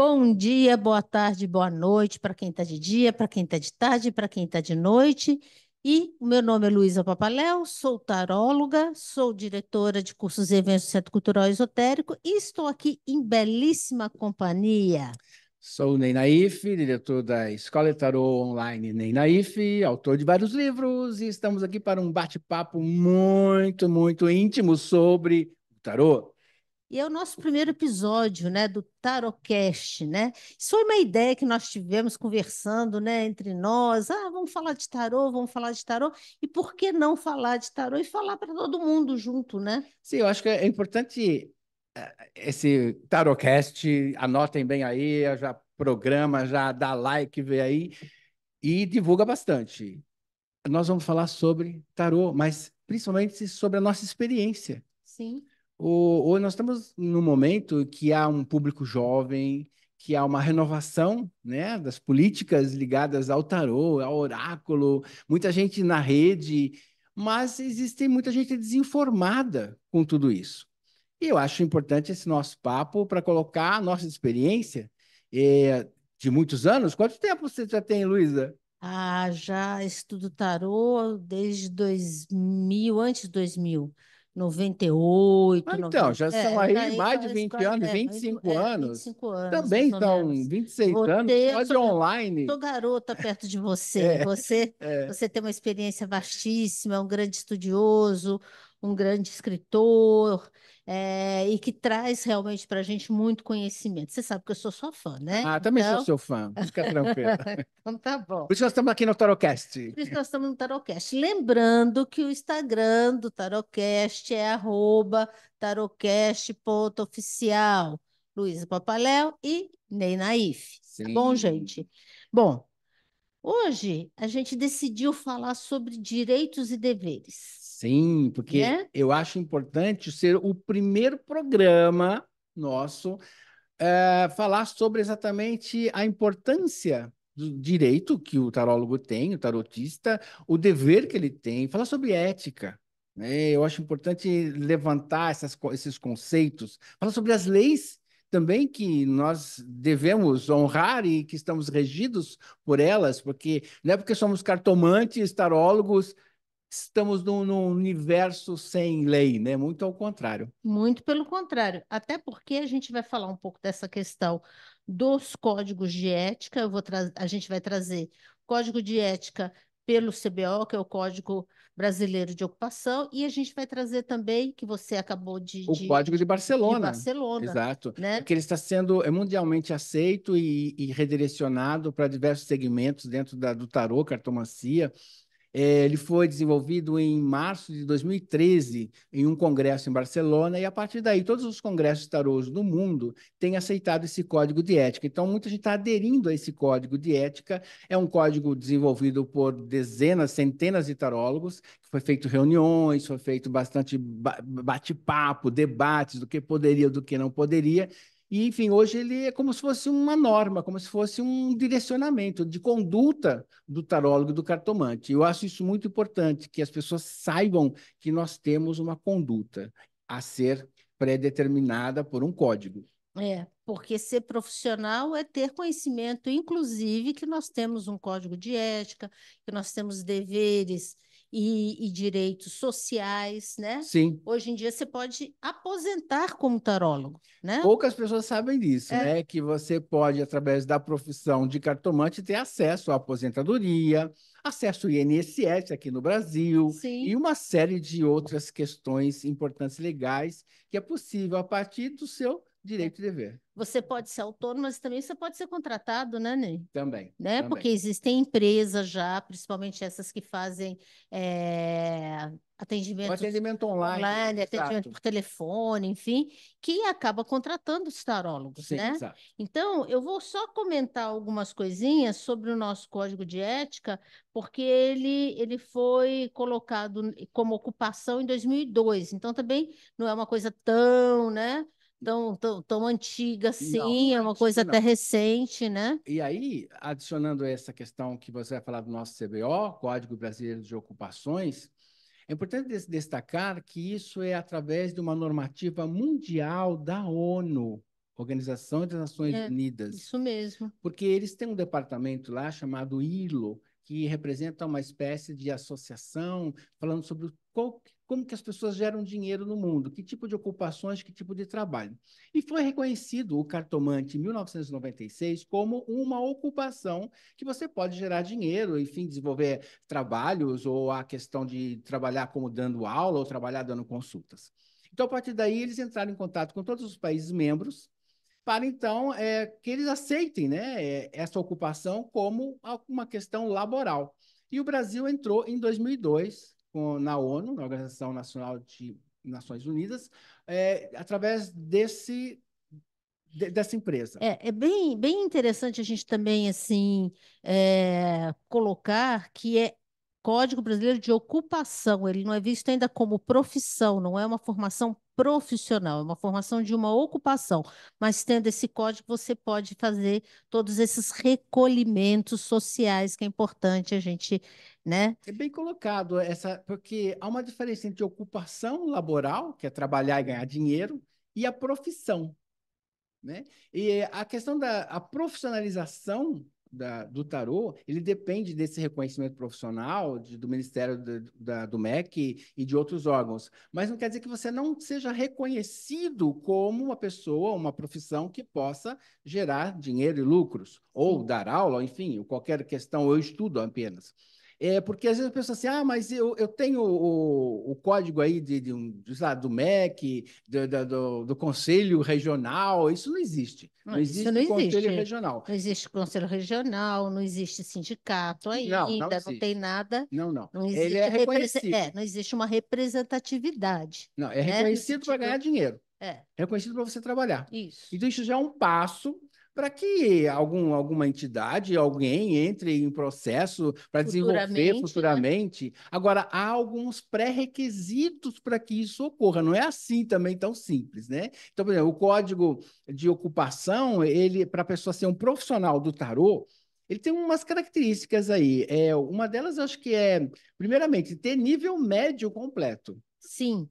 Bom dia, boa tarde, boa noite para quem está de dia, para quem está de tarde, para quem está de noite. E o meu nome é Luísa Papaléu, sou taróloga, sou diretora de cursos e eventos do Centro Cultural Esotérico e estou aqui em belíssima companhia. Sou o Ney Naif, diretor da Escola de Tarô Online Ney Naif, autor de vários livros, e estamos aqui para um bate-papo muito íntimo sobre o tarô. E é o nosso primeiro episódio, né, do Tarocast, né? Isso foi uma ideia que nós tivemos conversando, né, entre nós. Ah, vamos falar de tarô, vamos falar de tarô. E por que não falar de tarô e falar para todo mundo junto, né? Sim, eu acho que é importante esse Tarocast, anotem bem aí, já programa, já dá like, vê aí, e divulga bastante. Nós vamos falar sobre tarô, mas principalmente sobre a nossa experiência. Sim. Nós estamos num momento que há um público jovem, que há uma renovação, né, das políticas ligadas ao tarô, ao oráculo, muita gente na rede, mas existe muita gente desinformada com tudo isso. E eu acho importante esse nosso papo para colocar a nossa experiência de muitos anos. Quanto tempo você já tem, Luísa? Ah, já estudo tarô desde 2000, antes de 2000, 98, Ah, então, 90. já são aí Daí mais de faz 20 quase, anos, 25 anos. 25 anos, mais Também ou são menos. 26 Vou anos ter, só de sou online. garota perto de você. É, Você, é. você tem uma experiência vastíssima, um grande estudioso, um grande escritor, e que traz realmente para a gente muito conhecimento. Você sabe que eu sou sua fã, né? Ah, também sou Então, seu fã. Fica tranquila. então tá bom. Por isso nós estamos aqui no Tarocast. Por isso nós estamos no Tarocast. Lembrando que o Instagram do Tarocast é @tarocast.oficial. Luísa Papaléu e Ney Naif. Tá bom, Sim, gente? Bom, hoje a gente decidiu falar sobre direitos e deveres, sim, porque né? eu acho importante ser o primeiro programa nosso falar sobre exatamente a importância do direito que o tarólogo tem, o tarotista, o dever que ele tem, falar sobre ética. Né? Eu acho importante levantar esses conceitos, falar sobre as leis também que nós devemos honrar e que estamos regidos por elas, porque não é porque somos cartomantes, tarólogos, estamos num universo sem lei, né? Muito ao contrário. Muito pelo contrário, até porque a gente vai falar um pouco dessa questão dos códigos de ética. A gente vai trazer código de ética pelo CBO, que é o Código Brasileiro de Ocupação, e a gente vai trazer também, que você acabou O Código de de Barcelona, Barcelona, exato, né? porque ele está sendo mundialmente aceito e redirecionado para diversos segmentos dentro do tarô, cartomancia. Ele foi desenvolvido em março de 2013 em um congresso em Barcelona, e a partir daí todos os congressos tarôs do mundo têm aceitado esse código de ética. Então, muita gente está aderindo a esse código de ética. É um código desenvolvido por dezenas, centenas de tarólogos. Foi feito reuniões, foi feito bastante bate-papo, debates do que poderia, do que não poderia. E, enfim, hoje ele é como se fosse uma norma, como se fosse um direcionamento de conduta do tarólogo e do cartomante. Eu acho isso muito importante, que as pessoas saibam que nós temos uma conduta a ser pré-determinada por um código. Porque ser profissional é ter conhecimento, inclusive que nós temos um código de ética, que nós temos deveres e direitos sociais, né? Sim, Hoje em dia você pode aposentar como tarólogo, né? poucas pessoas sabem disso, É, né? Que você pode, através da profissão de cartomante, ter acesso à aposentadoria, acesso ao INSS aqui no Brasil e sim. uma série de outras questões importantes legais que é possível a partir do seu É. direito e dever. Você pode ser autônomo, mas também você pode ser contratado, né, Ney? Também, Né? Porque também. existem empresas já, principalmente essas que fazem O atendimentos atendimento online, online, atendimento exato. por telefone, enfim, que acaba contratando os tarólogos, Sim, né? exato. Então, eu vou só comentar algumas coisinhas sobre o nosso código de ética, porque ele foi colocado como ocupação em 2002. Então, também não é uma coisa tão, né? Tão antiga Não, assim, não é é uma coisa antigo, até não. recente, né? E aí, adicionando essa questão que você vai falar do nosso CBO, Código Brasileiro de Ocupações, é importante destacar que isso é através de uma normativa mundial da ONU, Organização das Nações É, Unidas, isso mesmo. porque eles têm um departamento lá chamado ILO, que representa uma espécie de associação falando sobre como que as pessoas geram dinheiro no mundo, que tipo de ocupações, que tipo de trabalho. E foi reconhecido o cartomante em 1996 como uma ocupação que você pode gerar dinheiro, enfim, desenvolver trabalhos, ou a questão de trabalhar como dando aula, ou trabalhar dando consultas. Então, a partir daí, eles entraram em contato com todos os países membros, para então que eles aceitem, né, essa ocupação como uma questão laboral. E o Brasil entrou em 2002 na ONU, na Organização Nacional de Nações Unidas, através dessa empresa. É bem interessante a gente também assim colocar que é Código Brasileiro de Ocupação. Ele não é visto ainda como profissão, não é uma formação profissional, é uma formação de uma ocupação. Mas tendo esse código, você pode fazer todos esses recolhimentos sociais que é importante a gente, né? É bem colocado, porque há uma diferença entre ocupação laboral, que é trabalhar e ganhar dinheiro, e a profissão, né? E a questão da profissionalização do tarô, ele depende desse reconhecimento profissional do Ministério do MEC e de outros órgãos. Mas não quer dizer que você não seja reconhecido como uma pessoa, uma profissão que possa gerar dinheiro e lucros, ou Sim. dar aula, enfim, ou qualquer questão, ou estudo apenas. Porque às vezes a pessoa assim, mas eu tenho o código aí sei lá, do MEC, do Conselho Regional, isso não existe. Não, Não isso não existe Conselho existe. Regional. Não existe conselho regional, não existe sindicato Não, não ainda, não tem existe. nada, Não, não. não Ele é existe reconhecido. não existe uma representatividade, Não, é né? No reconhecido para ganhar sentido, dinheiro. é, É reconhecido para você trabalhar. isso. Então, isso já é um passo para que alguma entidade, alguém entre em processo para desenvolver Futuramente, né? futuramente. Agora, há alguns pré-requisitos para que isso ocorra. Não é assim também tão simples, né? Então, por exemplo, o código de ocupação, ele, para a pessoa ser um profissional do tarô, ele tem umas características aí. Uma delas, eu acho que primeiramente, ter nível médio completo, Sim,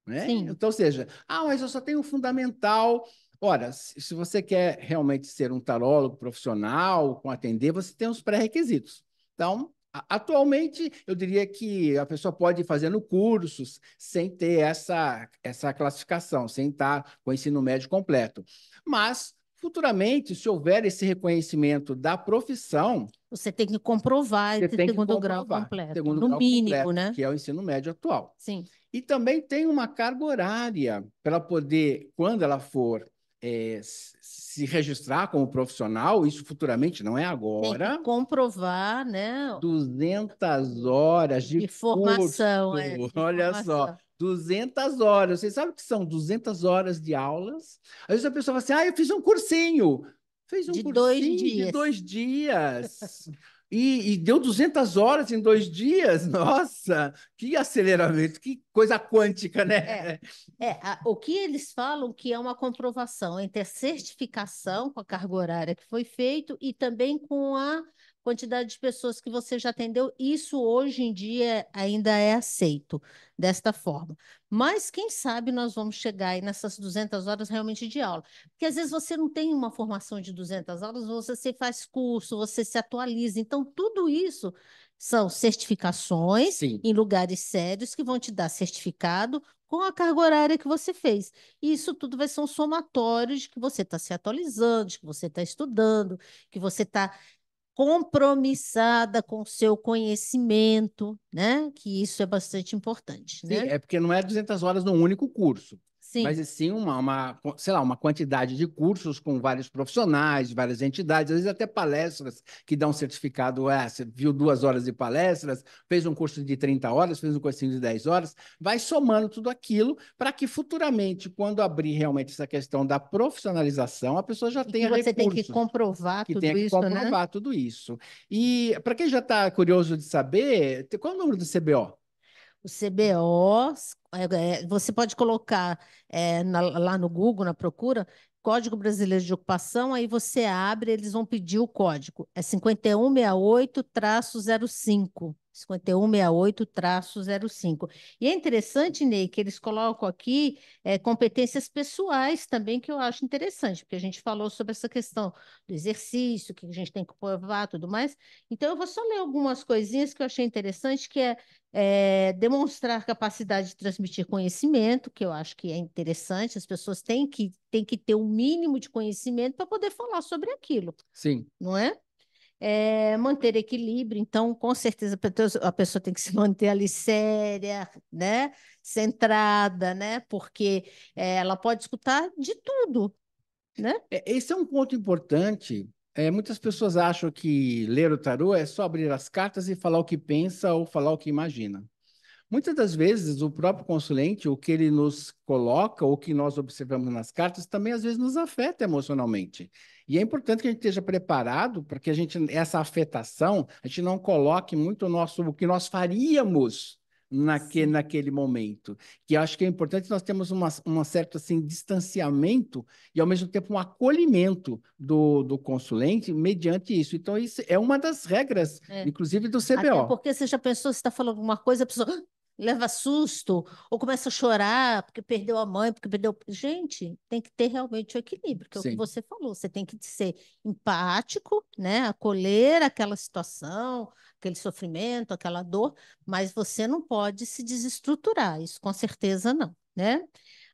né? sim. Então, ou seja, mas eu só tenho o fundamental. Ora, se você quer realmente ser um tarólogo profissional, com atender, você tem os pré-requisitos. Então, atualmente, eu diria que a pessoa pode ir fazendo cursos sem ter essa classificação, sem estar com o ensino médio completo. Mas, futuramente, se houver esse reconhecimento da profissão, Você tem que comprovar você esse tem que segundo grau comprovar, completo, segundo no grau mínimo, completo, né? que é o ensino médio atual. Sim. E também tem uma carga horária para ela poder, quando ela for se registrar como profissional, isso futuramente, não é Tem que agora, comprovar, né? 200 horas de De curso, formação, de olha só, formação. 200 horas. Vocês sabem o que são 200 horas de aulas? Às vezes a pessoa fala assim, eu fiz um cursinho. Fez um De dois cursinho de dias. 2 dias. E deu 200 horas em 2 dias? Nossa, que aceleramento, que coisa quântica, É, né? o que eles falam que é uma comprovação entre a certificação com a carga horária que foi feito e também com a quantidade de pessoas que você já atendeu. Isso hoje em dia ainda é aceito desta forma. Mas quem sabe nós vamos chegar aí nessas 200 horas realmente de aula. Porque às vezes você não tem uma formação de 200 horas, você se faz curso, você se atualiza. Então, tudo isso são certificações Sim. em lugares sérios que vão te dar certificado com a carga horária que você fez. E isso tudo vai ser um somatório de que você está se atualizando, de que você está estudando, que você está compromissada com o seu conhecimento, né? Que isso é bastante importante, Sim, né? é porque não é 200 horas num único curso, mas Sim. e sim sei lá, uma quantidade de cursos com vários profissionais, várias entidades, às vezes até palestras que dão certificado. Você viu 2 horas de palestras, fez um curso de 30 horas, fez um cursinho de 10 horas, vai somando tudo aquilo para que futuramente, quando abrir realmente essa questão da profissionalização, a pessoa já E que tenha você tem que recursos, comprovar que tenha tudo que isso, né? comprovar tudo isso. E para quem já está curioso de saber, qual é o número do CBO? O CBO, você pode colocar lá no Google, na procura, Código Brasileiro de Ocupação, aí você abre, eles vão pedir o código. É 5168-05. 5168-05. E é interessante, Ney, que eles colocam aqui competências pessoais também, que eu acho interessante, porque a gente falou sobre essa questão do exercício, que a gente tem que provar, tudo mais. Então, eu vou só ler algumas coisinhas que eu achei interessante, que demonstrar capacidade de transmitir conhecimento, que eu acho que é interessante, as pessoas têm que ter o mínimo de conhecimento para poder falar sobre aquilo, Sim. não é? Manter equilíbrio, então, com certeza, a pessoa tem que se manter ali séria, né? Centrada, né? Porque ela pode escutar de tudo, né? Esse é um ponto importante. Muitas pessoas acham que ler o tarô é só abrir as cartas e falar o que pensa ou falar o que imagina. Muitas das vezes, o próprio consulente, o que ele nos coloca, ou o que nós observamos nas cartas, também às vezes nos afeta emocionalmente. E é importante que a gente esteja preparado para que essa afetação, a gente não coloque muito o que nós faríamos Sim. naquele momento. Que eu acho que é importante nós termos uma certo assim, distanciamento e, ao mesmo tempo, um acolhimento do consulente mediante isso. Então, isso é uma das regras, É. inclusive do Até CBO. porque você já pensou, você está falando alguma coisa, a pessoa leva susto, ou começa a chorar porque perdeu a mãe, porque perdeu. Gente, tem que ter realmente o equilíbrio, que é o que Sim. você falou. Você tem que ser empático, né? Acolher aquela situação, aquele sofrimento, aquela dor, mas você não pode se desestruturar, isso com certeza não, né?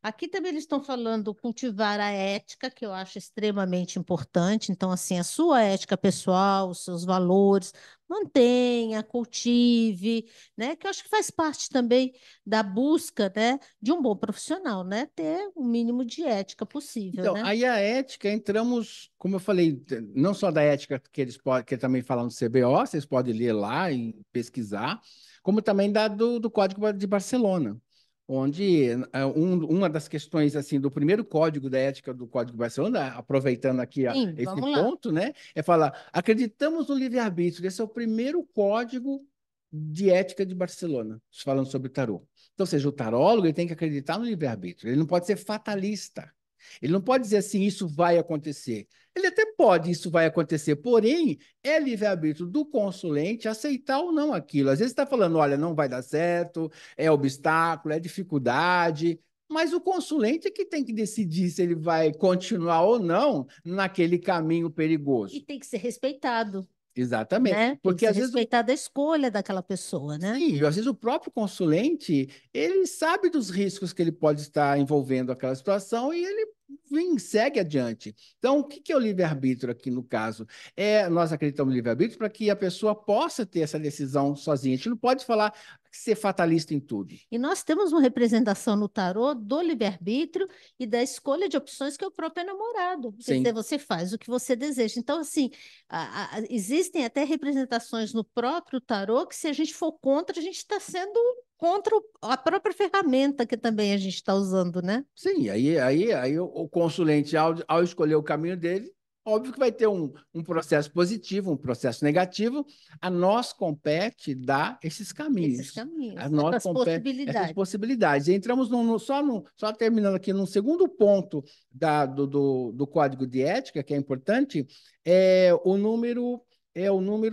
Aqui também eles estão falando cultivar a ética, que eu acho extremamente importante. Então, assim, a sua ética pessoal, os seus valores, mantenha, cultive, né? Que eu acho que faz parte também da busca, né, de um bom profissional, né? Ter o mínimo de ética possível, Então, né? aí a ética, entramos, como eu falei, não só da ética que eles podem, que também falam do CBO, vocês podem ler lá e pesquisar, como também do Código de Barcelona, onde uma das questões, assim, do primeiro código da ética do Código de Barcelona, aproveitando aqui Sim, esse vamos lá. ponto, né, é falar, acreditamos no livre-arbítrio, esse é o primeiro código de ética de Barcelona, falando sobre o tarô. Então, ou seja, o tarólogo ele tem que acreditar no livre-arbítrio, ele não pode ser fatalista. Ele não pode dizer assim, isso vai acontecer. Ele até pode, isso vai acontecer, porém, é livre-arbítrio do consulente aceitar ou não aquilo. Às vezes está falando, olha, não vai dar certo, é obstáculo, é dificuldade, mas o consulente é que tem que decidir se ele vai continuar ou não naquele caminho E perigoso. tem que ser respeitado, Exatamente. né? Tem que Porque ser às vezes respeitada a escolha daquela pessoa, né? sim, às vezes o próprio consulente, ele sabe dos riscos que ele pode estar envolvendo aquela situação e ele segue adiante. Então, o que que é o livre-arbítrio aqui no caso? Nós acreditamos no livre-arbítrio para que a pessoa possa ter essa decisão sozinha. A gente não pode falar ser fatalista em tudo. E nós temos uma representação no tarô do livre-arbítrio e da escolha de opções que é o próprio namorado. Quer dizer, Sim, você faz o que você deseja. Então, assim, existem até representações no próprio tarô que, se a gente for contra, a gente está sendo contra a própria ferramenta que também a gente está usando, né? sim. Aí o consulente, ao escolher o caminho dele, óbvio que vai ter um processo positivo, um processo negativo. A nós compete dar esses Esses caminhos. A caminhos, nós essas compete essas possibilidades. possibilidades. Entramos só terminando aqui num segundo ponto do Código de Ética, que é importante, é o número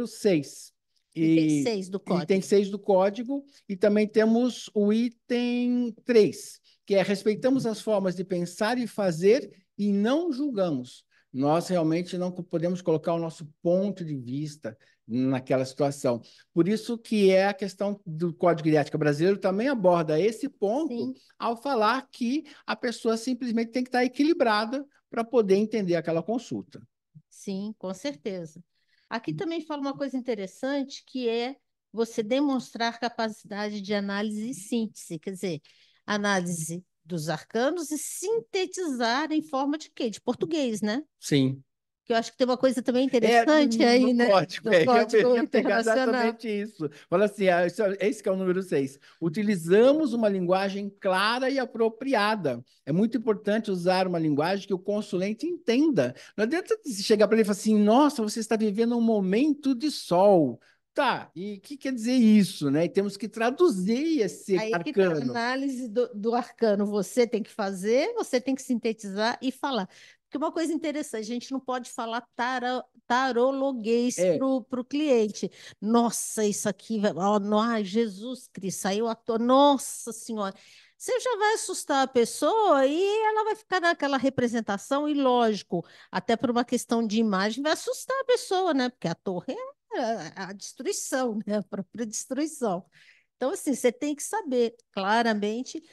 6. Item E seis do item código. 6 do código, e também temos o item 3 que é respeitamos as formas de pensar e fazer e não julgamos. Nós realmente não podemos colocar o nosso ponto de vista naquela situação. Por isso que a questão do Código de Ética brasileiro também aborda esse ponto Sim, ao falar que a pessoa simplesmente tem que estar equilibrada para poder entender aquela consulta. sim, com certeza. Aqui também fala uma coisa interessante, que é você demonstrar capacidade de análise e síntese, quer dizer, análise dos arcanos e sintetizar em forma de quê? De português, né? Sim. Que eu acho que tem uma coisa também É, interessante aí, no né? código, Do eu Código ia pegar Internacional. exatamente isso. Fala assim, esse que é o número 6. Utilizamos uma linguagem clara e apropriada. É muito importante usar uma linguagem que o consulente entenda. Não adianta você chegar para ele e falar assim, nossa, você está vivendo um momento de sol. Tá, e o que quer dizer isso, né? E temos que traduzir esse Aí que está a arcano. análise do arcano. Você tem que fazer, você tem que sintetizar e falar. Porque uma coisa interessante, a gente não pode falar tarologuês É, para o cliente. Nossa, isso aqui, oh, ai, Jesus Cristo, saiu à toa, nossa Senhora. Você já vai assustar a pessoa e ela vai ficar naquela representação, e lógico, até por uma questão de imagem, vai assustar a pessoa, né? Porque a torre é a destruição, né? A própria destruição. Então, assim, você tem que saber claramente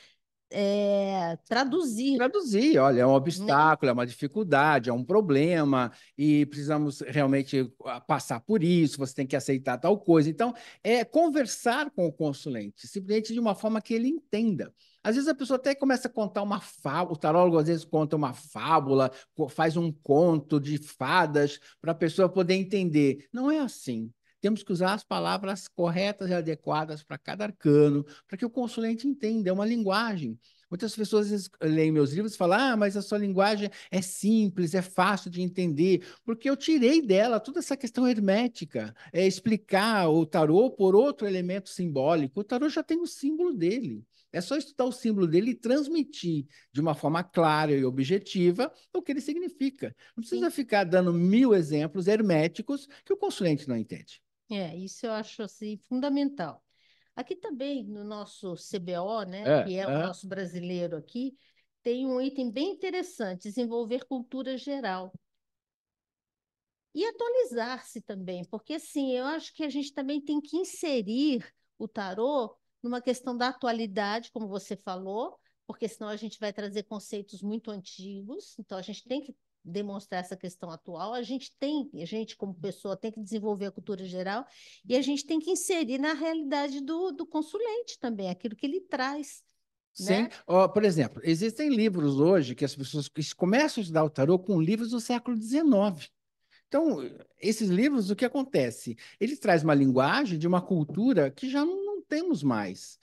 traduzir, traduzir, olha, é um né? obstáculo, é uma dificuldade, é um problema, e precisamos realmente passar por isso, você tem que aceitar tal coisa. Então, é conversar com o consulente, simplesmente de uma forma que ele entenda. Às vezes a pessoa até começa a contar uma fábula, o tarólogo às vezes conta uma fábula, faz um conto de fadas para a pessoa poder entender. Não é assim. Temos que usar as palavras corretas e adequadas para cada arcano, para que o consulente entenda. É uma linguagem. Muitas pessoas às vezes, leem meus livros e falam: ah, mas a sua linguagem é simples, é fácil de entender, porque eu tirei dela toda essa questão hermética, é explicar o tarô por outro elemento simbólico. O tarô já tem o símbolo dele. É só estudar o símbolo dele e transmitir de uma forma clara e objetiva o que ele significa. Não precisa Sim. ficar dando 1000 exemplos herméticos que o consulente não entende. Isso eu acho assim fundamental. Aqui também no nosso CBO, né, É, que é o é. nosso brasileiro aqui, tem um item bem interessante, desenvolver cultura geral. E atualizar-se também, porque assim, eu acho que a gente também tem que inserir o tarô numa questão da atualidade, como você falou, porque senão a gente vai trazer conceitos muito antigos, então a gente tem que demonstrar essa questão atual, a gente como pessoa tem que desenvolver a cultura geral e a gente tem que inserir na realidade do consulente também, aquilo que ele traz, Sim, né? ó, por exemplo, existem livros hoje que as pessoas começam a estudar o tarô com livros do século XIX. Então, esses livros, o que acontece? Ele traz uma linguagem de uma cultura que já não temos mais.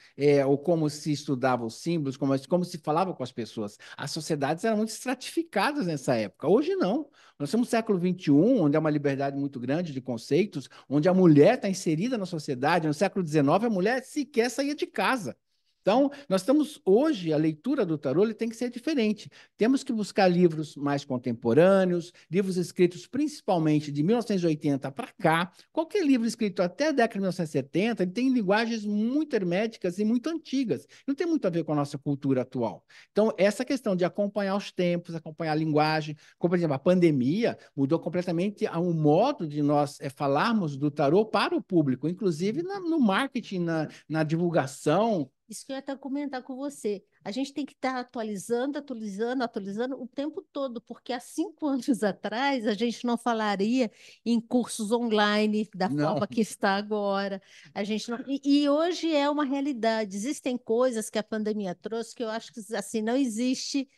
Ou como se estudava os símbolos, como se falava com as pessoas. As sociedades eram muito estratificadas nessa época. Hoje não. Nós temos o século XXI, onde há uma liberdade muito grande de conceitos, onde a mulher está inserida na sociedade. No século XIX, a mulher sequer saía de casa. Então, nós estamos hoje, a leitura do tarô ele tem que ser diferente. Temos que buscar livros mais contemporâneos, livros escritos principalmente de 1980 para cá. Qualquer livro escrito até a década de 1970, ele tem linguagens muito herméticas e muito antigas. Não tem muito a ver com a nossa cultura atual. Então, essa questão de acompanhar os tempos, acompanhar a linguagem, como, por exemplo, a pandemia mudou completamente o modo de nós falarmos do tarô para o público, inclusive no marketing, na divulgação. Isso que eu ia até comentar com você. A gente tem que estar atualizando, atualizando, atualizando o tempo todo, porque há 5 anos atrás a gente não falaria em cursos online da Não, forma que está agora. A gente não... e hoje é uma realidade. Existem coisas que a pandemia trouxe que eu acho que assim não existe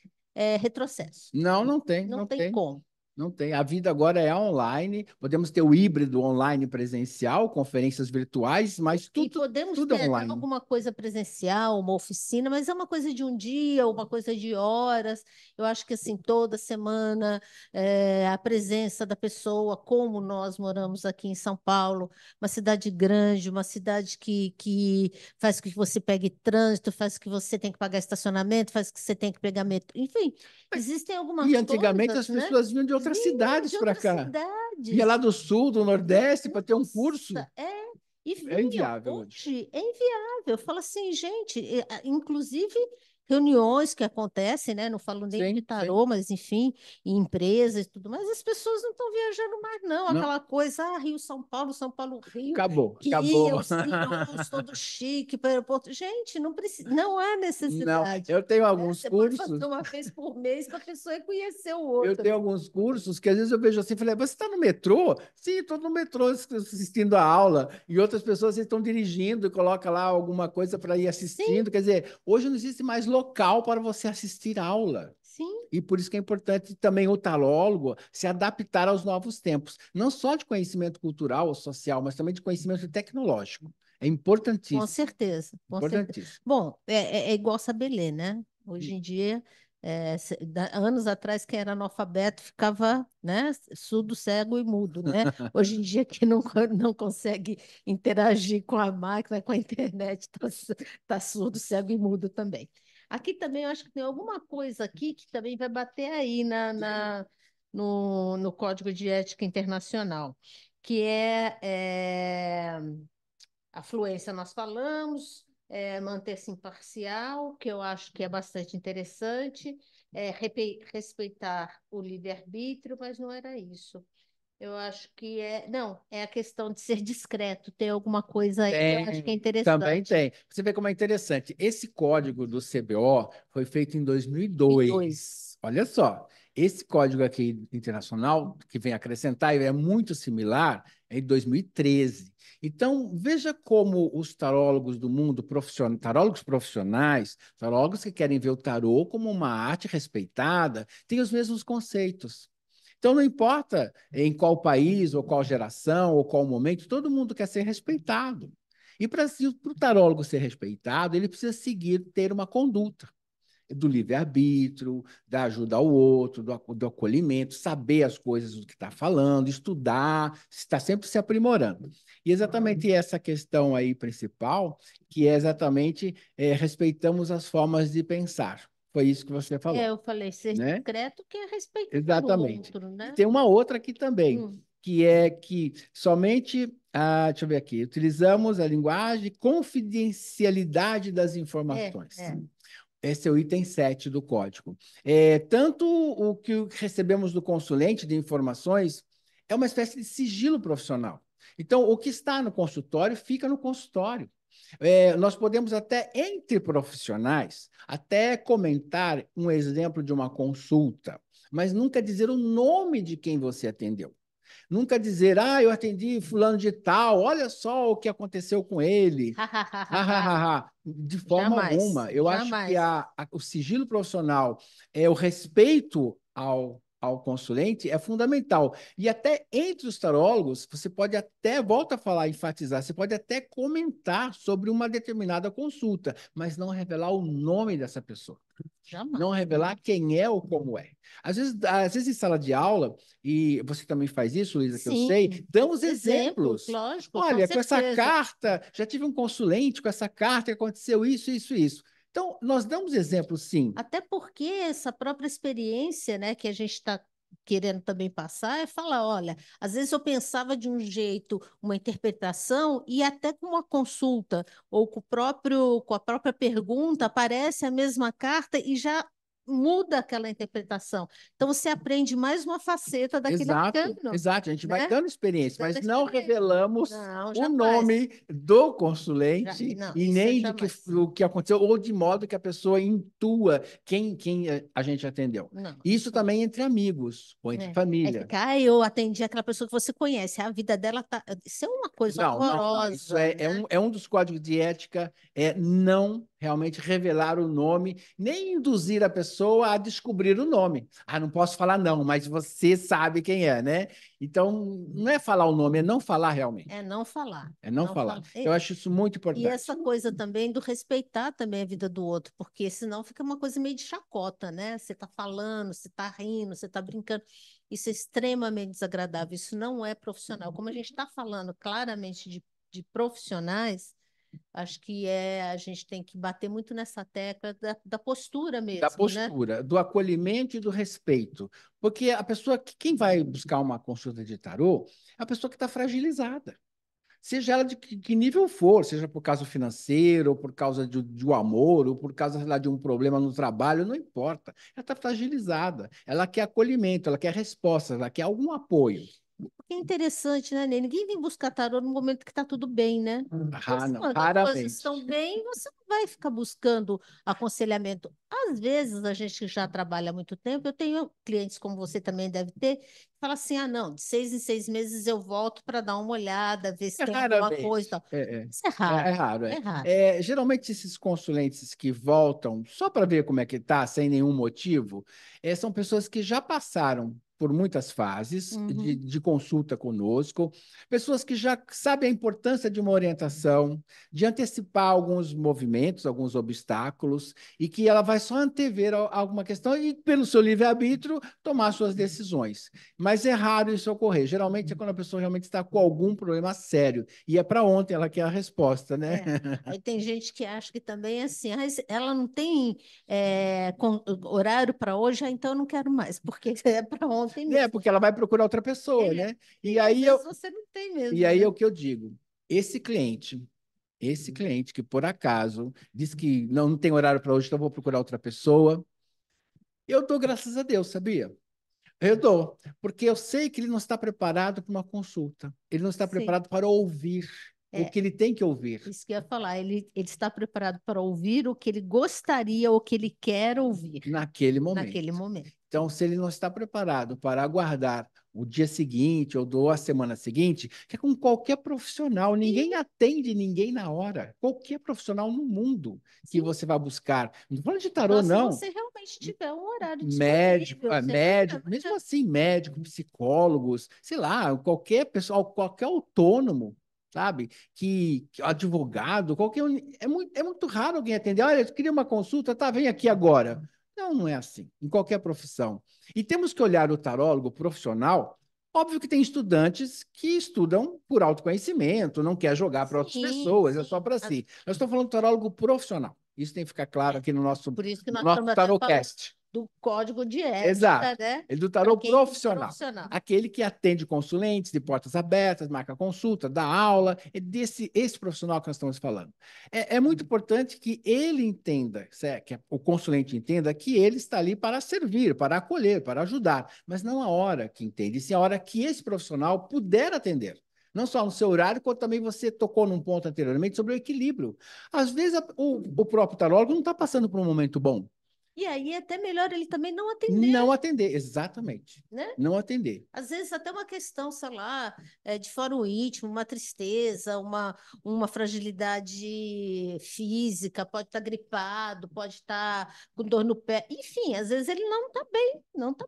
retrocesso. não, não tem, Não não tem tem. como. Não tem. A vida agora é online. Podemos ter o híbrido online presencial, conferências virtuais, mas E tudo, podemos tudo é ter até online. alguma coisa presencial, uma oficina, mas é uma coisa de um dia, uma coisa de horas. Eu acho que assim, toda semana, a presença da pessoa, como nós moramos aqui em São Paulo, uma cidade grande, uma cidade que faz com que você pegue trânsito, faz com que você tenha que pagar estacionamento, faz com que você tenha que pegar metrô. Enfim, existem E algumas antigamente coisas, as né? pessoas vinham de outras Vinham cidades de para outras cá. Vinha lá cidades. do sul, do nordeste, para ter um curso. Nossa, e É vinham. inviável hoje. Hoje é inviável. Eu falo assim, gente, inclusive reuniões que acontecem, né? Não falo nem de Sim, sim. tarô, mas enfim, em empresas e tudo mais, as pessoas não estão viajando mais, não. Não, Aquela coisa, Rio, São Paulo, Rio, acabou, que ia acabou. os CEOs todo chique para o aeroporto. Gente, não precisa, não há Não, necessidade. eu tenho Né? alguns Você pode fazer cursos. uma vez por mês para a pessoa ir conhecer o Eu outro. tenho alguns cursos que às vezes eu vejo assim, falei, você está no metrô? Sim, estou no metrô assistindo a aula. E outras pessoas estão dirigindo e coloca lá alguma coisa para ir Sim, assistindo. Quer dizer, hoje não existe mais local para você assistir a aula. sim, E por isso que é importante também o tarólogo se adaptar aos novos tempos, não só de conhecimento cultural ou social, mas também de conhecimento tecnológico. É com importantíssimo, certeza, com certeza. importantíssimo. Bom, é igual saber ler, né? Hoje em dia, anos atrás, quem era analfabeto ficava, né, surdo, cego e mudo, né? Hoje em dia, quem não consegue interagir com a máquina, com a internet, está surdo, cego e mudo também. Aqui também eu acho que tem alguma coisa aqui que também vai bater aí no Código de Ética Internacional, que a fluência nós falamos, manter-se imparcial, que eu acho que é bastante interessante, respeitar o livre-arbítrio, mas não era isso. Eu acho que não, é a questão de ser discreto, ter alguma coisa aí que eu acho que é Também interessante. tem. Você vê como é interessante. Esse código do CBO foi feito em E dois. 2002. Olha só, esse código aqui internacional, que vem acrescentar, ele é muito similar, é em 2013. Então, veja como os tarólogos do mundo, tarólogos profissionais, tarólogos que querem ver o tarô como uma arte respeitada, têm os mesmos conceitos. Então, não importa em qual país, ou qual geração, ou qual momento, todo mundo quer ser respeitado. E para o tarólogo ser respeitado, ele precisa seguir, ter uma conduta do livre-arbítrio, da ajuda ao outro, do acolhimento, saber as coisas do que está falando, estudar, está sempre se aprimorando. E exatamente essa questão aí principal, que é exatamente respeitamos as formas de pensar. Foi isso que você falou, Eu falei ser né? discreto que é respeitar o Exatamente. outro, E né? tem uma outra aqui também, Hum, que é que somente, deixa eu ver aqui, utilizamos a linguagem de confidencialidade das é, informações. é. Esse é o item 7 do código. Tanto o que recebemos do consulente de informações é uma espécie de sigilo profissional. Então, o que está no consultório fica no consultório. Nós podemos até, entre profissionais, até comentar um exemplo de uma consulta, mas nunca dizer o nome de quem você atendeu. Nunca dizer, eu atendi fulano de tal, olha só o que aconteceu com ele. Ha, ha, ha, Ah, ha, ha. ah, ah, ah. De forma Jamais, alguma. Eu acho que jamais. o sigilo profissional, o respeito ao consulente é fundamental. E até entre os tarólogos, você pode até, volta a falar, enfatizar, você pode até comentar sobre uma determinada consulta, mas não revelar o nome dessa pessoa. Jamais. Não revelar quem é ou como é. Às vezes em sala de aula, e você também faz isso, Luísa, que eu sei, Sim, damos exemplo, exemplos. lógico, com Olha, com essa certeza. carta, já tive um consulente com essa carta que aconteceu isso, isso, isso. Então, nós damos exemplos, sim. Até porque essa própria experiência, né, que a gente está querendo também passar é falar, olha, às vezes eu pensava de um jeito, uma interpretação, e até com uma consulta ou com a própria pergunta aparece a mesma carta e já muda aquela interpretação. Então você aprende mais uma faceta daquele Exato, arcano, exato. A gente vai né? dando experiência, Dando mas não experiência. revelamos Não, o jamais. nome do consulente Não, e isso é nem jamais. o que aconteceu, ou de modo que a pessoa intua quem a gente atendeu. Não, Isso isso não. também entre amigos ou entre Aí família. fica, eu atendi aquela pessoa que você conhece, a vida dela tá. Isso é uma coisa Não, não, não. Isso horrorosa, né? é um dos códigos de ética, é não realmente revelar o nome, nem induzir a pessoa a descobrir o nome. Não posso falar não, mas você sabe quem é, né? Então, não é falar o nome, é não falar realmente. É não falar, É não não falar. falar. Eu acho isso muito E essa importante. coisa também do respeitar também a vida do outro, porque senão fica uma coisa meio de chacota, né? Você está falando, você está rindo, você está brincando. Isso é extremamente desagradável, isso não é profissional. Como a gente está falando claramente de profissionais, acho que a gente tem que bater muito nessa tecla da postura Da mesmo, né? postura, do acolhimento e do respeito. Porque a pessoa, quem vai buscar uma consulta de tarô, é a pessoa que está fragilizada. Seja ela de que nível for, seja por causa financeiro, ou por causa de um amor, ou por causa, sei lá, de um problema no trabalho, não importa. Ela está fragilizada. Ela quer acolhimento, ela quer resposta, ela quer algum apoio. Porque é interessante, né, Ney? Ninguém vem buscar tarô no momento que está tudo bem, né? Mas Não, quando as coisas estão raramente. bem, você não vai ficar buscando aconselhamento. Às vezes, a gente que já trabalha há muito tempo, eu tenho clientes como você também deve ter, que fala assim: não, de 6 em 6 meses eu volto para dar uma olhada, ver se É tem alguma coisa e raramente. tal. Isso é raro, É raro, é é. raro. Geralmente esses consulentes que voltam só para ver como é que tá, sem nenhum motivo, são pessoas que já passaram por muitas fases Uhum. de consulta conosco, pessoas que já sabem a importância de uma orientação, de antecipar alguns movimentos, alguns obstáculos, e que ela vai só antever alguma questão e, pelo seu livre-arbítrio, tomar suas decisões. Mas é raro isso ocorrer. Geralmente é quando a pessoa realmente está com algum problema sério. E é para ontem ela quer a resposta, né? É. Aí tem gente que acha que também é assim, "Ah, ela não tem horário para hoje, então eu não quero mais, porque é para ontem É, mesmo. porque ela vai procurar outra pessoa, É. né? E E às aí vezes você não tem e mesmo, aí é né? o que eu digo. Esse cliente, esse cliente que por acaso diz que não tem horário para hoje, então eu vou procurar outra pessoa, eu dou graças a Deus, sabia? Eu dou, porque eu sei que ele não está preparado para uma consulta. Ele não está Sim. preparado para ouvir o É, que ele tem que ouvir isso que eu ia falar. Ele está preparado para ouvir o que ele gostaria ou que ele quer ouvir naquele momento. naquele momento. Então, se ele não está preparado para aguardar o dia seguinte ou a semana seguinte, que é com qualquer profissional, ninguém Sim, atende ninguém na hora. Qualquer profissional no mundo que sim. você vai buscar. Não estou falando de tarô, Só se não. você realmente tiver um horário Médico, disponível. Senão, médico, mesmo assim, médico, psicólogos, sei lá, qualquer pessoal, qualquer autônomo, sabe? Que advogado, é muito raro alguém atender. Olha, eu queria uma consulta, tá, vem aqui agora. Não, não é assim, em qualquer profissão. E temos que olhar o tarólogo profissional. Óbvio que tem estudantes que estudam por autoconhecimento, não quer jogar para outras sim, pessoas, é sim. só para si. Nós estamos falando de tarólogo profissional. Isso tem que ficar claro É. aqui no nosso, Por isso que no nós nosso estamos até falando Tarocast. do código de ética, Exato. né? Ele do Para tarô quem é profissional. profissional. Aquele que atende consulentes de portas abertas, marca consulta, dá aula. É esse profissional que nós estamos falando. É muito importante que ele entenda, que o consulente entenda que ele está ali para servir, para acolher, para ajudar, mas não a hora que entende, sim a hora que esse profissional puder atender. Não só no seu horário, como também você tocou num ponto anteriormente sobre o equilíbrio. Às vezes o próprio tarólogo não está passando por um momento bom. E aí é até melhor ele também não atender, Não atender, exatamente. né? Não atender. Às vezes até uma questão, sei lá, de fórum íntimo, uma tristeza, uma fragilidade física, pode estar gripado, pode estar com dor no pé, enfim, às vezes ele não está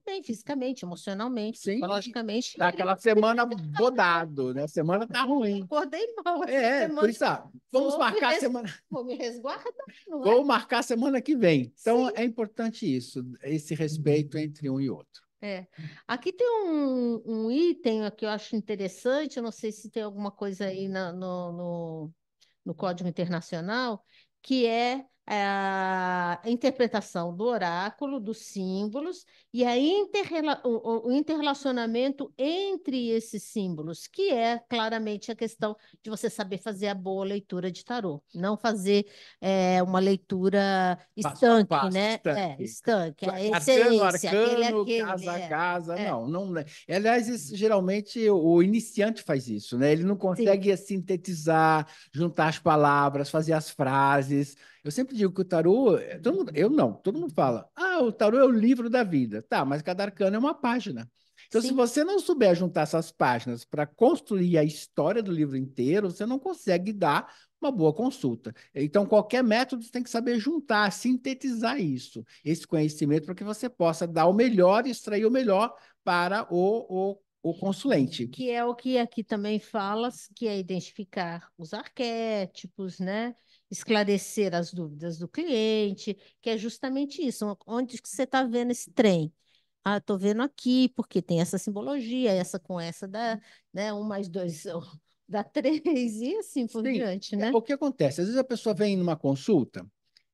bem fisicamente, emocionalmente, Sim, psicologicamente, tá e ele aquela semana bodado, né? A semana tá ruim. acordei mal essa Por semana, isso, vamos vou me, marcar a res- semana, vou me resguardar, não é? vamos marcar a semana que vem. Então, Sim. é importante isso, esse respeito entre um e outro. É. Aqui tem um item que eu acho interessante, eu não sei se tem alguma coisa aí no Código Internacional, que é a interpretação do oráculo, dos símbolos e a o interrelacionamento entre esses símbolos, que é claramente a questão de você saber fazer a boa leitura de tarô, não fazer uma leitura Passo a estanque, passo, né? estanque. Estanque, esse é Arcano, esse, aquele é arcano, aquele, casa a casa, é, não, não. Aliás, geralmente o iniciante faz isso, né? Ele não sim, consegue sintetizar, juntar as palavras, fazer as frases. Eu sempre digo que o tarô, eu não, todo mundo fala, o tarô é o livro da vida. Tá, mas cada arcano é uma página. Então, se sim. você não souber juntar essas páginas para construir a história do livro inteiro, você não consegue dar uma boa consulta. Então, qualquer método você tem que saber juntar, sintetizar isso, esse conhecimento, para que você possa dar o melhor, extrair o melhor para o consulente. Que é o que aqui também fala, que é identificar os arquétipos, né? Esclarecer as dúvidas do cliente, que é justamente isso. Onde que você está vendo esse trem? Ah, estou vendo aqui, porque tem essa simbologia, essa com essa dá, né? Um mais dois dá três, e assim por Sim, diante, né? o que acontece? Às vezes a pessoa vem numa consulta,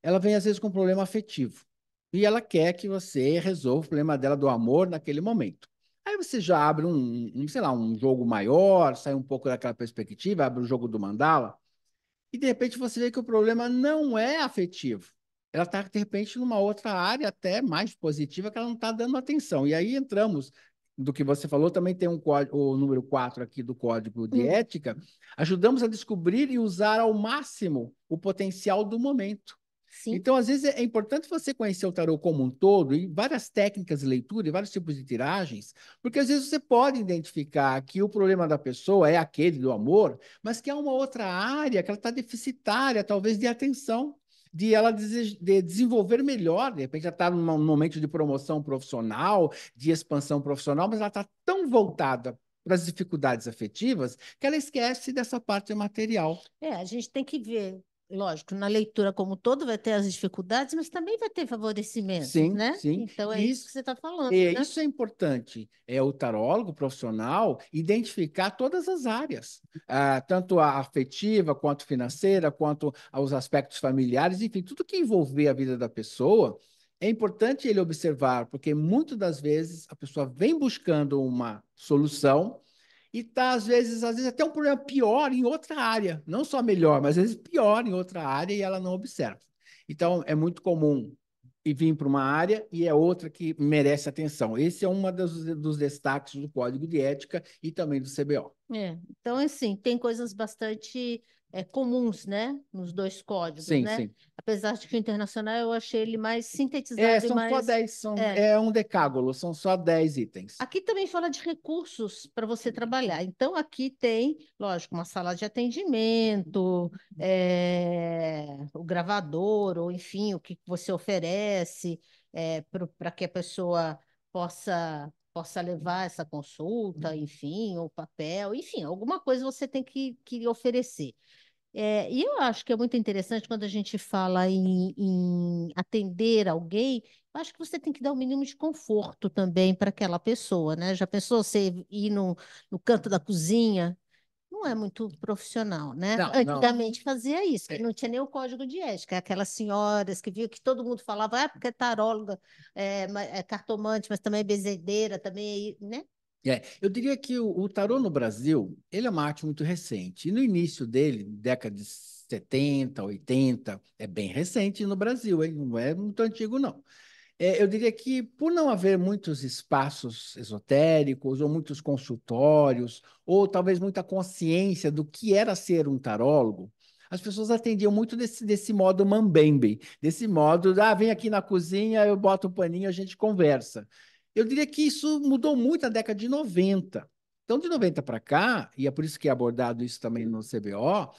ela vem às vezes com um problema afetivo, e ela quer que você resolva o problema dela do amor naquele momento. Aí você já abre sei lá, um jogo maior, sai um pouco daquela perspectiva, abre o jogo do mandala, e de repente você vê que o problema não é afetivo. Ela está, de repente, numa outra área até mais positiva que ela não está dando atenção. E aí entramos do que você falou, também tem um código, o número 4 aqui do Código de Hum, Ética, ajudamos a descobrir e usar ao máximo o potencial do momento. sim, Então, às vezes, é importante você conhecer o tarô como um todo, e várias técnicas de leitura, e vários tipos de tiragens, porque às vezes você pode identificar que o problema da pessoa é aquele do amor, mas que há uma outra área que ela está deficitária, talvez de atenção. de ela de desenvolver melhor. De repente, ela está num momento de promoção profissional, de expansão profissional, mas ela está tão voltada para as dificuldades afetivas que ela esquece dessa parte material. A gente tem que ver, lógico, na leitura como um todo vai ter as dificuldades, mas também vai ter favorecimentos, Sim, né? sim. Então é E isso isso, que você está falando, né? isso é importante. É o tarólogo profissional identificar todas as áreas, tanto a afetiva, quanto financeira, quanto aos aspectos familiares, enfim, tudo que envolver a vida da pessoa. É importante ele observar, porque muitas das vezes a pessoa vem buscando uma solução e está, às vezes até um problema pior em outra área, não só melhor, mas às vezes pior em outra área e ela não observa. Então, é muito comum e vir para uma área e é outra que merece atenção. Esse é um dos destaques do Código de Ética e também do CBO. Então, assim, tem coisas bastante comuns, né? Nos dois códigos, Sim, né? sim. Apesar de que o internacional eu achei ele mais É, sintetizado e são só mais. 10, É. é um decágono, são só 10 itens. Aqui também fala de recursos para você trabalhar. Então, aqui tem, lógico, uma sala de atendimento, o gravador, ou enfim, o que você oferece para que a pessoa possa levar essa consulta, enfim, ou papel, enfim, alguma coisa você tem que oferecer. E eu acho que é muito interessante quando a gente fala em atender alguém, eu acho que você tem que dar o mínimo de conforto também para aquela pessoa, né? Já pensou você ir no canto da cozinha? Não é muito profissional, né? Não, não. Antigamente fazia isso, que É, não tinha nem o código de ética, aquelas senhoras que viu que todo mundo falava, porque é taróloga, é cartomante, mas também é bezedeira, também, né? eu diria que o tarô no Brasil, ele é uma arte muito recente. E no início dele, década de 70, 80, é bem recente no Brasil, hein? Não é muito antigo, não. Eu diria que, por não haver muitos espaços esotéricos, ou muitos consultórios, ou talvez muita consciência do que era ser um tarólogo, as pessoas atendiam muito desse modo mambembe, desse modo, vem aqui na cozinha, eu boto o paninho, a gente conversa. Eu diria que isso mudou muito na década de 90. Então, de 90 para cá, e é por isso que é abordado isso também no CBO,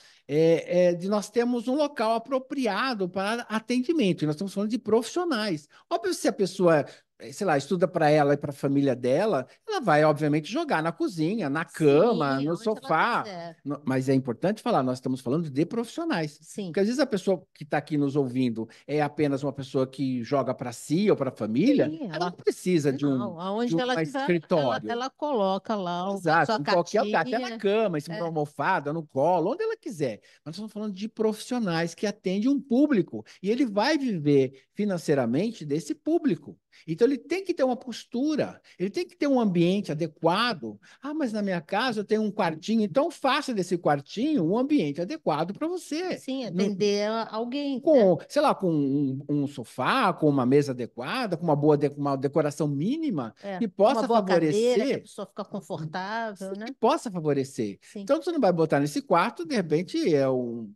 de nós temos um local apropriado para atendimento, e nós estamos falando de profissionais. Óbvio, se a pessoa, sei lá, estuda para ela e para a família dela, ela vai, obviamente, jogar na cozinha, na cama, Sim, no onde ela sofá. quiser. Mas é importante falar, nós estamos falando de profissionais. Sim. Porque às vezes a pessoa que está aqui nos ouvindo é apenas uma pessoa que joga para si ou para a família, Sim, ela não precisa não, de aonde um ela tiver, escritório. ela coloca lá sua Exato, em qualquer lugar, até na cartinha. cama, em cima de uma É, almofada, no colo, onde ela quiser. Mas nós estamos falando de profissionais que atendem um público e ele vai viver financeiramente desse público. Então ele tem que ter uma postura, ele tem que ter um ambiente adequado. Mas na minha casa eu tenho um quartinho, então faça desse quartinho um ambiente adequado para você. sim, atender alguém, né? Com, sei lá, com um sofá, com uma mesa adequada, com uma uma decoração mínima que Uma possa boa cadeira que a favorecer pessoa fica confortável, que né? possa favorecer. Sim. Então, você não vai botar nesse quarto, de repente,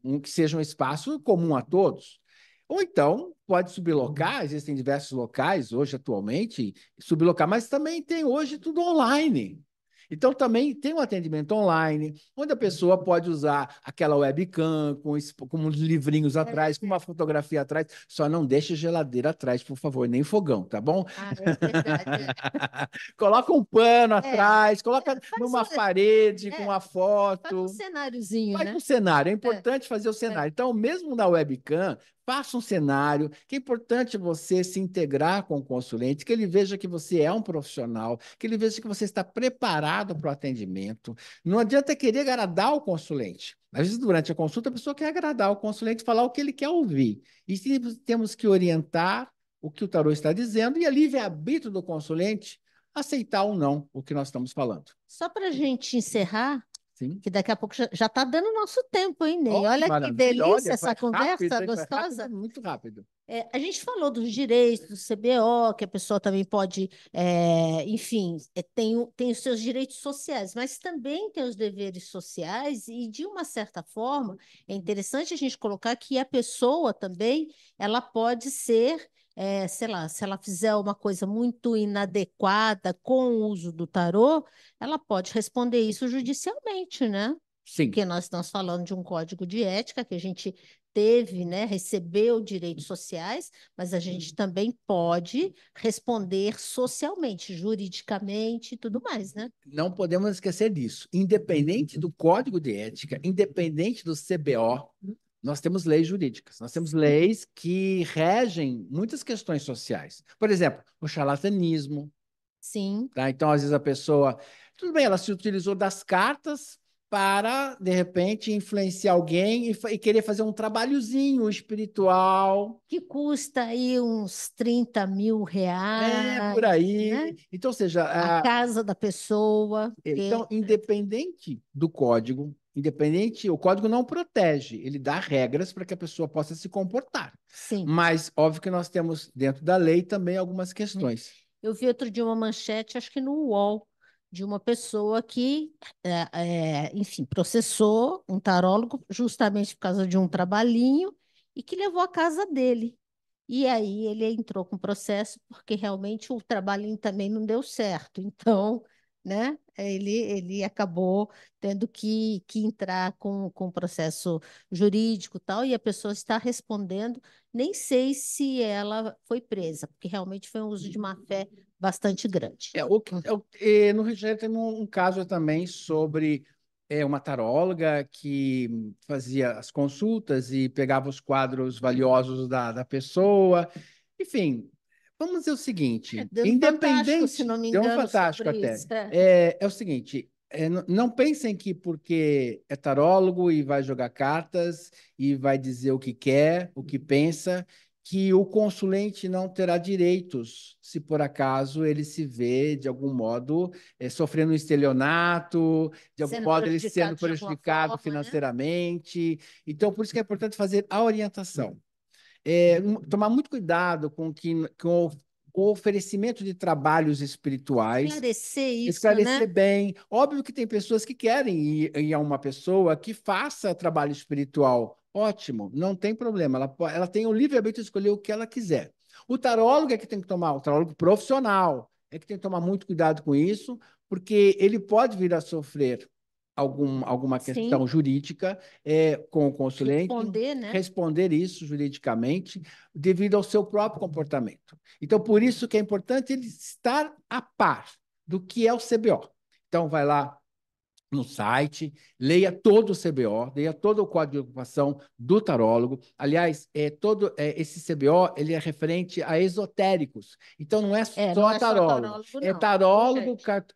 um que seja um espaço comum a todos. Ou então, pode sublocar, existem diversos locais hoje, atualmente, sublocar, mas também tem hoje tudo online. Então, também tem um atendimento online, onde a pessoa pode usar aquela webcam com uns livrinhos atrás, com uma fotografia atrás. Só não deixe geladeira atrás, por favor, nem fogão, tá bom? É verdade. Coloca um pano atrás, coloca Faz numa parede com é, uma faz um foto. cenáriozinho, Faz um né? cenário, é É, importante fazer o é. cenário. Então, mesmo na webcam, faça um cenário, que é importante você se integrar com o consulente, que ele veja que você é um profissional, que ele veja que você está preparado para o atendimento. Não adianta querer agradar o consulente. Às vezes, durante a consulta, a pessoa quer agradar o consulente e falar o que ele quer ouvir. E temos que orientar o que o tarô está dizendo e a livre-arbítrio do consulente aceitar ou não o que nós estamos falando. Só para a gente encerrar, Sim. que daqui a pouco já está dando nosso tempo, hein, Ney? Oh, que Olha que maravilha! delícia Olha, foi essa conversa rápido, hein? Foi rápido, gostosa. muito rápido. A gente falou dos direitos do CBO, que a pessoa também pode, enfim, tem os seus direitos sociais, mas também tem os deveres sociais, e de uma certa forma é interessante a gente colocar que a pessoa também ela pode ser, sei lá, se ela fizer uma coisa muito inadequada com o uso do tarô, ela pode responder isso judicialmente, né? Sim, Porque nós estamos falando de um código de ética que a gente teve, né, recebeu direitos sociais, mas a gente também pode responder socialmente, juridicamente e tudo mais, né? Não podemos esquecer disso. Independente do Código de Ética, independente do CBO, nós temos leis jurídicas, nós temos leis que regem muitas questões sociais. Por exemplo, o charlatanismo, Sim. tá? Então, às vezes a pessoa, tudo bem, ela se utilizou das cartas para, de repente, influenciar alguém e querer fazer um trabalhozinho espiritual. Que custa aí uns 30 mil É, reais, por né? aí. Então, ou seja, A casa da pessoa, então, que independente do código, independente, o código não protege, ele dá regras para que a pessoa possa se comportar. sim. Mas, óbvio que nós temos dentro da lei também algumas questões. Eu vi outro dia uma manchete, acho que no UOL, de uma pessoa que, enfim, processou um tarólogo justamente por causa de um trabalhinho e que levou a casa dele. E aí ele entrou com processo porque realmente o trabalhinho também não deu certo. Então, né, ele acabou tendo que entrar com processo jurídico e tal, e a pessoa está respondendo. Nem sei se ela foi presa, porque realmente foi um uso de má fé bastante grande. No Rio de Janeiro tem um caso também sobre uma taróloga que fazia as consultas e pegava os quadros valiosos da pessoa. Enfim, vamos dizer o seguinte: Deu no Fantástico, se independente, não me deu um engano, fantástico sobre até. isso. É. É o seguinte: não pensem que porque é tarólogo e vai jogar cartas e vai dizer o que quer, o que pensa que o consulente não terá direitos se por acaso ele se vê, de algum modo, sofrendo um estelionato, de algum Sendo modo ele sendo prejudicado de alguma prejudicado forma, né? financeiramente. Então, por isso que é importante fazer a orientação. Tomar muito cuidado com o oferecimento de trabalhos espirituais, Esclarecer isso, esclarecer né? bem. Óbvio que tem pessoas que querem ir a uma pessoa que faça trabalho espiritual. Ótimo, não tem problema. Ela tem o livre-arbítrio de escolher o que ela quiser. O tarólogo é que tem que tomar, o tarólogo profissional é que tem que tomar muito cuidado com isso, porque ele pode vir a sofrer alguma questão Sim, jurídica com o consulente, responder, né? responder isso juridicamente devido ao seu próprio comportamento. Então, por isso que é importante ele estar a par do que é o CBO. Então, vai lá no site, leia todo o CBO, leia todo o Código de Ocupação do tarólogo. Aliás, todo esse CBO ele é referente a esotéricos. Então, não é Não só é só tarólogo. tarólogo, não. Gente,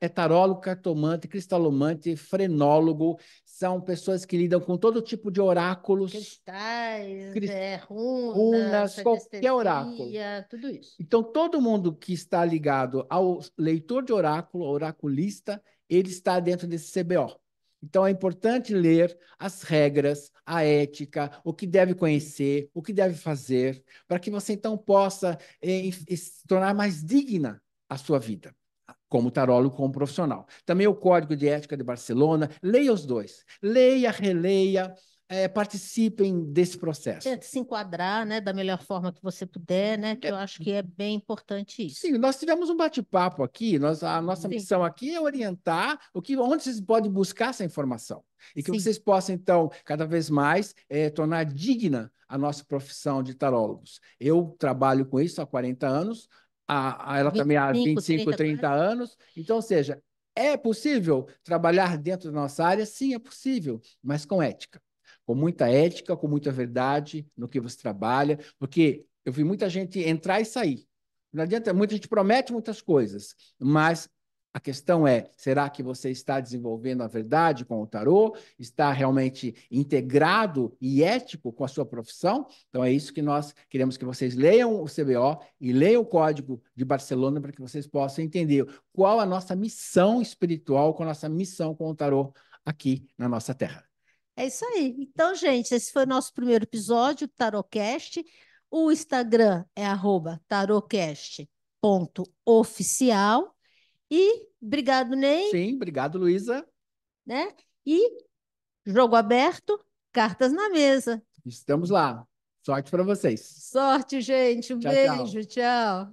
É tarólogo, cartomante, cristalomante, frenólogo. São pessoas que lidam com todo tipo de oráculos, cristais, cris- runas, runas, qualquer oráculo. radiestesia, tudo isso. Então, todo mundo que está ligado ao leitor de oráculo, ao oraculista, ele está dentro desse CBO. Então, é importante ler as regras, a ética, o que deve conhecer, o que deve fazer, para que você então possa se tornar mais digna a sua vida, como tarólogo, como profissional. Também o Código de Ética de Barcelona, leia os dois. Leia, releia, participem desse processo. Tenta se enquadrar, né, da melhor forma que você puder, né? Que eu acho que é bem importante isso. Sim, nós tivemos um bate-papo aqui. A nossa Sim, missão aqui é orientar onde vocês podem buscar essa informação e que sim. vocês possam, então, cada vez mais tornar digna a nossa profissão de tarólogos. Eu trabalho com isso há 40 anos, ela também há 25, 25, 30 30 quase. anos. Então, ou seja, é possível trabalhar dentro da nossa área? Sim, é possível, mas com ética. Com muita ética, com muita verdade no que você trabalha, porque eu vi muita gente entrar e sair. Não adianta, muita gente promete muitas coisas, mas a questão é: será que você está desenvolvendo a verdade com o tarô? Está realmente integrado e ético com a sua profissão? Então é isso que nós queremos que vocês leiam o CBO e leiam o Código de Barcelona para que vocês possam entender qual a nossa missão espiritual, qual a nossa missão com o tarô aqui na nossa terra. É isso aí. Então, gente, esse foi o nosso primeiro episódio, Tarocast. O Instagram é @tarocast.oficial. E obrigado, Ney, Sim, obrigado, Luísa. né? E jogo aberto, cartas na mesa. Estamos lá. Sorte para vocês. Sorte, gente. Um Tchau, tchau. beijo. Tchau.